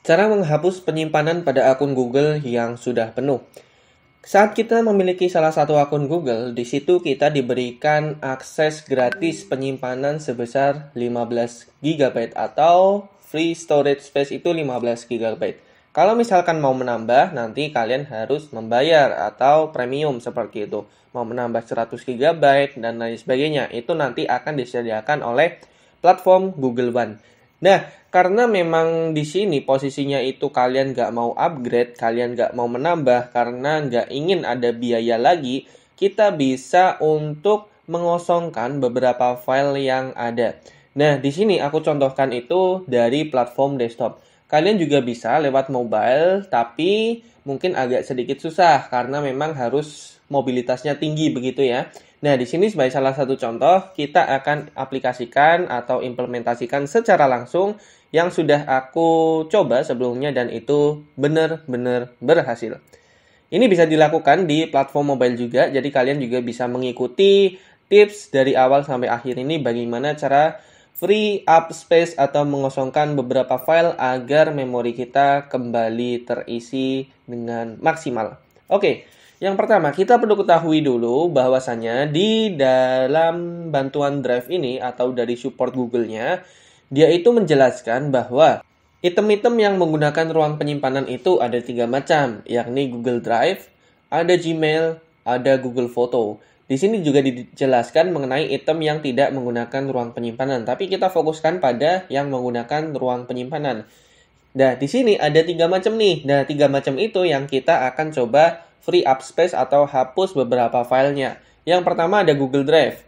Cara menghapus penyimpanan pada akun Google yang sudah penuh. Saat kita memiliki salah satu akun Google, di situ kita diberikan akses gratis penyimpanan sebesar 15 GB atau free storage space itu 15 GB. Kalau misalkan mau menambah, nanti kalian harus membayar atau premium seperti itu. Mau menambah 100 GB dan lain sebagainya, itu nanti akan disediakan oleh platform Google One. Nah, karena memang di sini posisinya itu kalian nggak mau upgrade, kalian nggak mau menambah karena nggak ingin ada biaya lagi, kita bisa untuk mengosongkan beberapa file yang ada. Nah, di sini aku contohkan itu dari platform desktop. Kalian juga bisa lewat mobile, tapi mungkin agak sedikit susah karena memang harus mobilitasnya tinggi begitu ya. Nah, di sini sebagai salah satu contoh, kita akan aplikasikan atau implementasikan secara langsung yang sudah aku coba sebelumnya dan itu benar-benar berhasil. Ini bisa dilakukan di platform mobile juga, jadi kalian juga bisa mengikuti tips dari awal sampai akhir ini bagaimana cara free up space atau mengosongkan beberapa file agar memori kita kembali terisi dengan maksimal. Oke. Yang pertama, kita perlu ketahui dulu bahwasannya di dalam bantuan Drive ini atau dari support Google-nya, dia itu menjelaskan bahwa item-item yang menggunakan ruang penyimpanan itu ada 3 macam, yakni Google Drive, ada Gmail, ada Google Photo. Di sini juga dijelaskan mengenai item yang tidak menggunakan ruang penyimpanan, tapi kita fokuskan pada yang menggunakan ruang penyimpanan. Nah, di sini ada 3 macam nih. Nah, 3 macam itu yang kita akan coba free up space atau hapus beberapa filenya. Yang pertama ada Google Drive.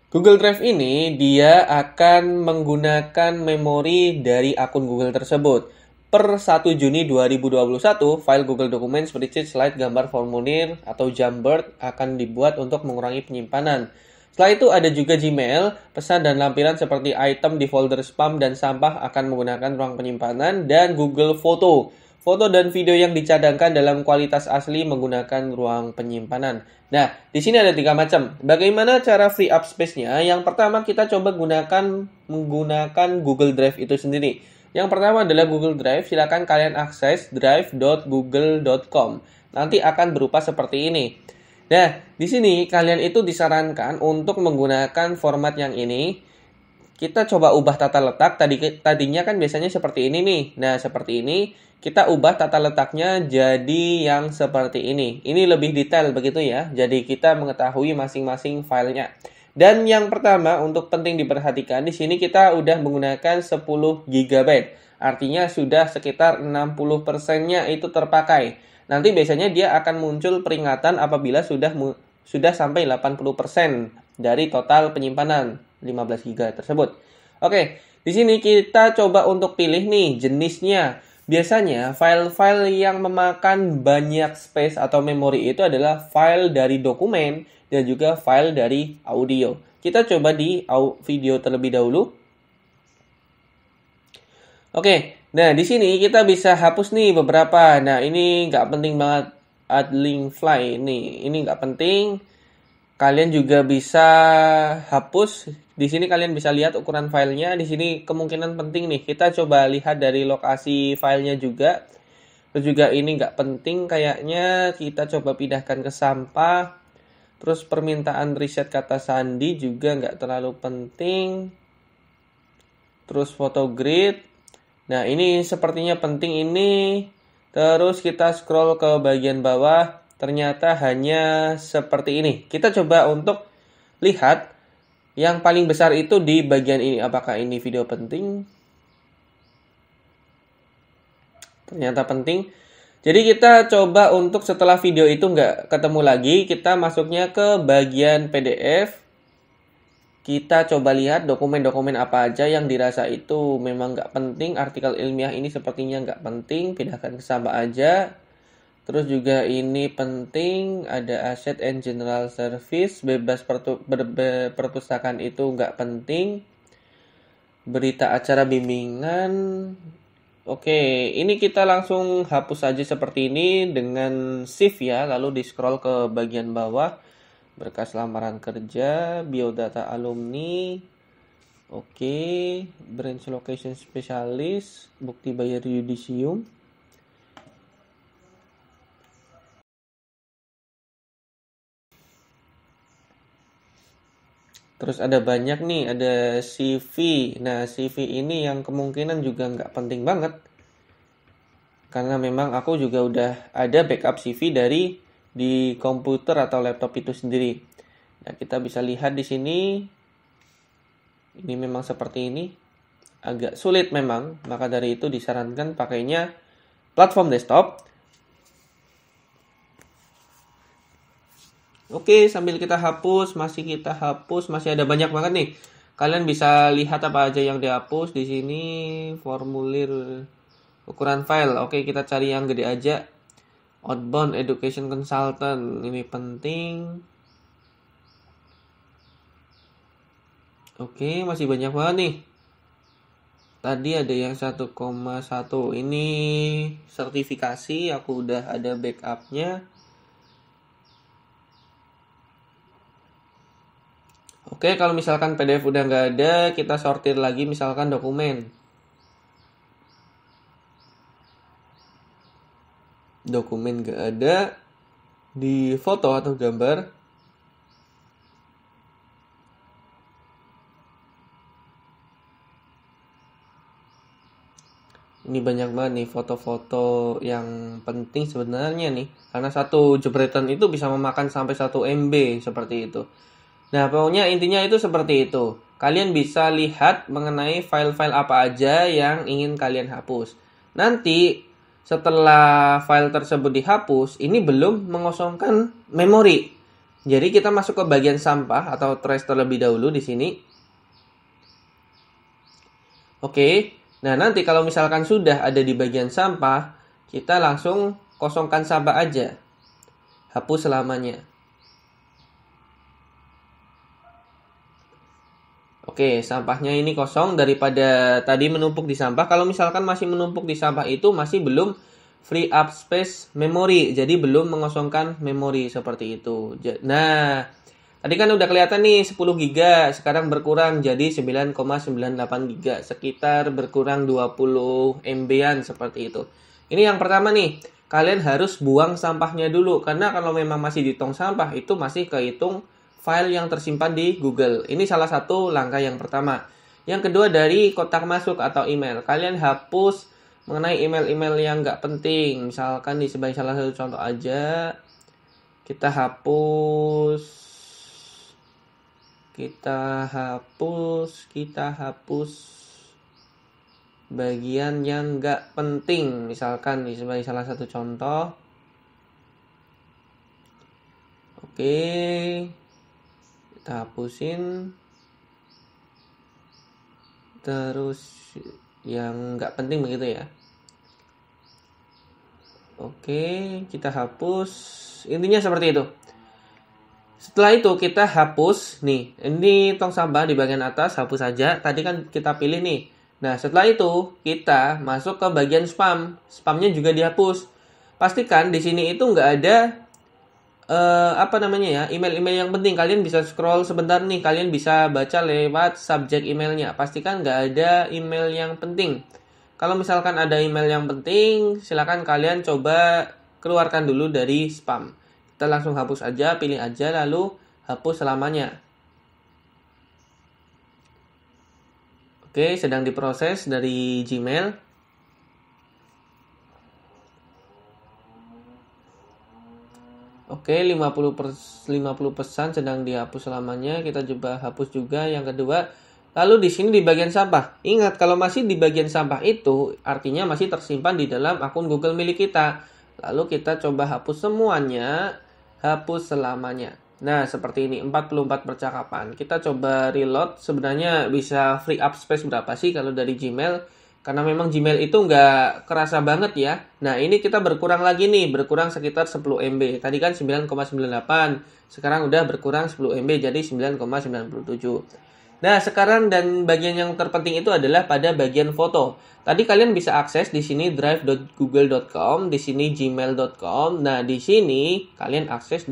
Google Drive ini dia akan menggunakan memori dari akun Google tersebut. Per 1 Juni 2021, file Google Dokumen, spreadsheet, slide, gambar, formulir, atau Jamboard akan dibuat untuk mengurangi penyimpanan. Setelah itu ada juga Gmail, pesan dan lampiran seperti item di folder spam dan sampah akan menggunakan ruang penyimpanan, dan Google Photo. Foto dan video yang dicadangkan dalam kualitas asli menggunakan ruang penyimpanan. Nah, di sini ada 3 macam. Bagaimana cara free up space-nya? Yang pertama kita coba menggunakan Google Drive itu sendiri. Yang pertama adalah Google Drive. Silakan kalian akses drive.google.com. Nanti akan berupa seperti ini. Nah, di sini kalian itu disarankan untuk menggunakan format yang ini. Kita coba ubah tata letak. Tadinya kan biasanya seperti ini nih. Nah, seperti ini. Kita ubah tata letaknya jadi yang seperti ini. Ini lebih detail begitu ya. Jadi kita mengetahui masing-masing filenya. Dan yang pertama untuk penting diperhatikan di sini kita udah menggunakan 10 GB. Artinya sudah sekitar 60%-nya itu terpakai. Nanti biasanya dia akan muncul peringatan apabila sudah sampai 80% dari total penyimpanan 15 GB tersebut. Oke, di sini kita coba untuk pilih nih jenisnya. Biasanya file-file yang memakan banyak space atau memori itu adalah file dari dokumen dan juga file dari audio. Kita coba di video terlebih dahulu. Oke, nah di sini kita bisa hapus nih beberapa. Nah ini nggak penting banget, add link fly nih. Ini nggak penting. Kalian juga bisa hapus. Di sini kalian bisa lihat ukuran filenya. Di sini kemungkinan penting nih. Kita coba lihat dari lokasi filenya juga. Terus juga ini nggak penting kayaknya. Kita coba pindahkan ke sampah. Terus permintaan reset kata sandi juga nggak terlalu penting. Terus foto grid. Nah ini sepertinya penting ini. Terus kita scroll ke bagian bawah. Ternyata hanya seperti ini. Kita coba untuk lihat yang paling besar itu di bagian ini. Apakah ini video penting? Ternyata penting. Jadi kita coba untuk setelah video itu nggak ketemu lagi. Kita masuknya ke bagian PDF. Kita coba lihat dokumen-dokumen apa aja yang dirasa itu memang nggak penting. Artikel ilmiah ini sepertinya nggak penting. Pindahkan ke sampah aja. Terus juga ini penting, ada aset and general service, bebas perpustakaan itu nggak penting. Berita acara bimbingan. Oke, ini kita langsung hapus aja seperti ini dengan shift ya, lalu di scroll ke bagian bawah. Berkas lamaran kerja, biodata alumni. Oke, branch location specialist, bukti bayar yudisium. Terus ada banyak nih, ada CV. Nah, CV ini yang kemungkinan juga nggak penting banget. Karena memang aku juga udah ada backup CV dari di komputer atau laptop itu sendiri. Nah, kita bisa lihat di sini. Ini memang seperti ini. Agak sulit memang, maka dari itu disarankan pakainya platform desktop. Oke, sambil kita hapus, masih ada banyak banget nih. Kalian bisa lihat apa aja yang dihapus di sini, formulir ukuran file. Oke, kita cari yang gede aja. Outbound Education Consultant, ini penting. Oke, masih banyak banget nih. Tadi ada yang 1,1. Ini sertifikasi, aku udah ada backupnya. Oke, kalau misalkan PDF udah nggak ada, kita sortir lagi misalkan dokumen. Dokumen nggak ada, di foto atau gambar. Ini banyak banget nih foto-foto yang penting sebenarnya nih. Karena satu jepretan itu bisa memakan sampai 1 MB seperti itu. Nah, pokoknya intinya itu seperti itu. Kalian bisa lihat mengenai file-file apa aja yang ingin kalian hapus. Nanti setelah file tersebut dihapus, ini belum mengosongkan memori. Jadi kita masuk ke bagian sampah atau trash terlebih dahulu di sini. Oke. Nah, nanti kalau misalkan sudah ada di bagian sampah, kita langsung kosongkan sampah aja. Hapus selamanya. Oke, sampahnya ini kosong daripada tadi menumpuk di sampah. Kalau misalkan masih menumpuk di sampah itu masih belum free up space memory. Jadi belum mengosongkan memori seperti itu. Nah, tadi kan udah kelihatan nih 10 GB, sekarang berkurang jadi 9,98 GB. Sekitar berkurang 20 MB-an seperti itu. Ini yang pertama nih, kalian harus buang sampahnya dulu. Karena kalau memang masih di tong sampah, itu masih kehitung file yang tersimpan di Google. Ini salah satu langkah yang pertama. Yang kedua dari kotak masuk atau email. Kalian hapus mengenai email-email yang nggak penting. Misalkan di sebagai salah satu contoh aja, kita hapus bagian yang nggak penting. Misalkan di sebagai salah satu contoh. Oke, kita hapusin. Terus yang nggak penting begitu ya. Oke, kita hapus. Intinya seperti itu. Setelah itu kita hapus nih. Ini tong sampah di bagian atas, hapus saja. Tadi kan kita pilih nih. Nah, setelah itu kita masuk ke bagian spam. Spamnya juga dihapus. Pastikan di sini itu nggak ada email-email yang penting. Kalian bisa scroll sebentar nih. Kalian bisa baca lewat subjek emailnya. Pastikan nggak ada email yang penting. Kalau misalkan ada email yang penting, silakan kalian coba keluarkan dulu dari spam. Kita langsung hapus aja, pilih aja, lalu hapus selamanya. Oke, sedang diproses dari Gmail. Oke, 50 pesan sedang dihapus selamanya. Kita coba hapus juga yang kedua. Lalu di sini di bagian sampah. Ingat, kalau masih di bagian sampah itu artinya masih tersimpan di dalam akun Google milik kita. Lalu kita coba hapus semuanya, hapus selamanya. Nah, seperti ini, 44 percakapan. Kita coba reload, sebenarnya bisa free up space berapa sih kalau dari Gmail? Karena memang Gmail itu nggak kerasa banget ya. Nah, ini kita berkurang lagi nih, berkurang sekitar 10 MB. Tadi kan 9,98, sekarang udah berkurang 10 MB jadi 9,97. Nah, sekarang dan bagian yang terpenting itu adalah pada bagian foto. Tadi kalian bisa akses di sini drive.google.com, di sini gmail.com. Nah, di sini kalian akses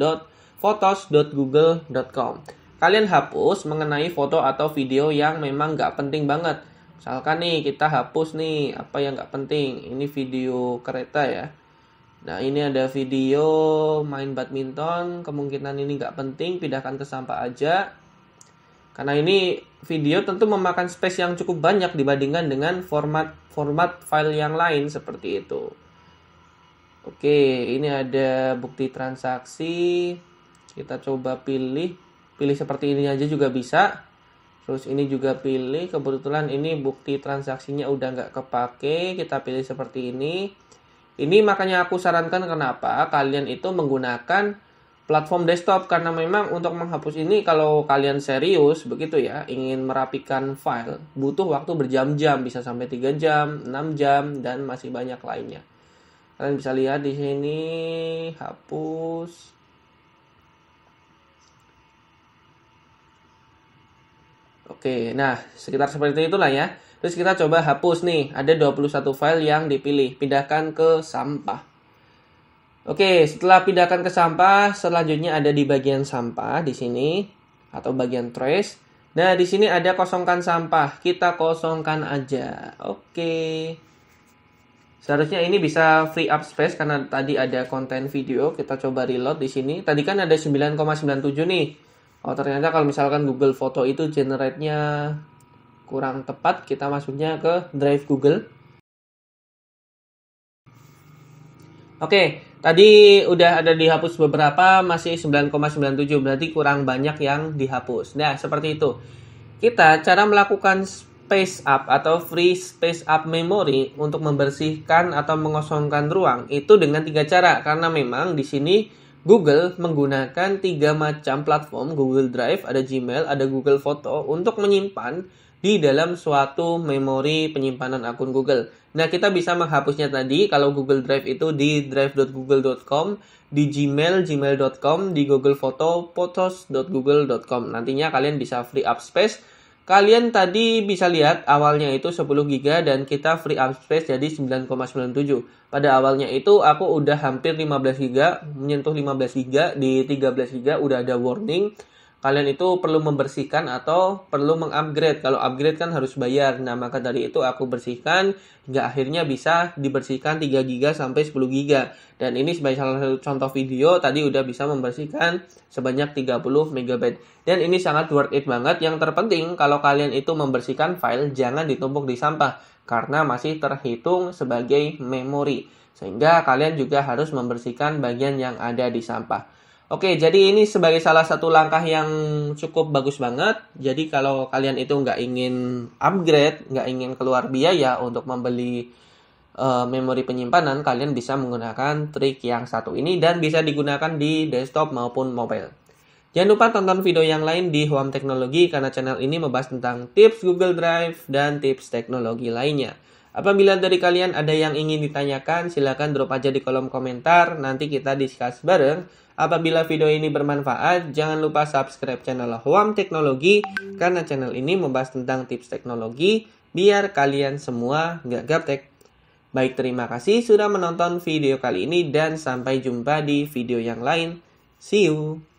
photos.google.com. kalian hapus mengenai foto atau video yang memang nggak penting banget. Misalkan nih kita hapus nih apa yang nggak penting. Ini video kereta ya. Nah ini ada video main badminton. Kemungkinan ini nggak penting, pindahkan ke sampah aja. Karena ini video tentu memakan space yang cukup banyak dibandingkan dengan format file yang lain seperti itu. Oke, ini ada bukti transaksi. Kita coba pilih seperti ini aja juga bisa. Terus ini juga pilih, kebetulan ini bukti transaksinya udah nggak kepake, kita pilih seperti ini. Ini makanya aku sarankan kenapa kalian itu menggunakan platform desktop, karena memang untuk menghapus ini kalau kalian serius begitu ya, ingin merapikan file, butuh waktu berjam-jam, bisa sampai 3 jam, 6 jam, dan masih banyak lainnya. Kalian bisa lihat di sini, hapus. Oke, nah sekitar seperti itulah ya. Terus kita coba hapus nih, ada 21 file yang dipilih, pindahkan ke sampah. Oke, setelah pindahkan ke sampah, selanjutnya ada di bagian sampah di sini atau bagian trash. Nah, di sini ada kosongkan sampah. Kita kosongkan aja. Oke. Seharusnya ini bisa free up space karena tadi ada konten video. Kita coba reload di sini. Tadi kan ada 9,97 nih. Oh, ternyata kalau misalkan Google Foto itu generate-nya kurang tepat, kita masuknya ke Drive Google. Oke, tadi udah ada dihapus beberapa, masih 9,97, berarti kurang banyak yang dihapus. Nah, seperti itu. Kita cara melakukan space up atau free space up memory untuk membersihkan atau mengosongkan ruang itu dengan 3 cara. Karena memang di sini Google menggunakan 3 macam platform, Google Drive, ada Gmail, ada Google Foto untuk menyimpan di dalam suatu memori penyimpanan akun Google. Nah, kita bisa menghapusnya tadi kalau Google Drive itu di drive.google.com, di Gmail, gmail.com, di Google Foto, photos.google.com. Nantinya kalian bisa free up space. Kalian tadi bisa lihat awalnya itu 10 GB dan kita free up space jadi 9,97. Pada awalnya itu aku udah hampir 15 GB, menyentuh 15 GB, di 13 GB udah ada warning. Kalian itu perlu membersihkan atau perlu mengupgrade. Kalau upgrade kan harus bayar. Nah, maka dari itu aku bersihkan hingga akhirnya bisa dibersihkan 3 GB sampai 10 GB. Dan ini sebagai salah satu contoh video, tadi udah bisa membersihkan sebanyak 30 MB. Dan ini sangat worth it banget. Yang terpenting kalau kalian itu membersihkan file, jangan ditumpuk di sampah. Karena masih terhitung sebagai memori. Sehingga kalian juga harus membersihkan bagian yang ada di sampah. Oke, jadi ini sebagai salah satu langkah yang cukup bagus banget. Jadi kalau kalian itu nggak ingin upgrade, nggak ingin keluar biaya untuk membeli memori penyimpanan, kalian bisa menggunakan trik yang satu ini dan bisa digunakan di desktop maupun mobile. Jangan lupa tonton video yang lain di Home Teknologi karena channel ini membahas tentang tips Google Drive dan tips teknologi lainnya. Apabila dari kalian ada yang ingin ditanyakan, silakan drop aja di kolom komentar, nanti kita discuss bareng. Apabila video ini bermanfaat, jangan lupa subscribe channel Home Teknologi karena channel ini membahas tentang tips teknologi biar kalian semua nggak gaptek. Baik, terima kasih sudah menonton video kali ini dan sampai jumpa di video yang lain. See you!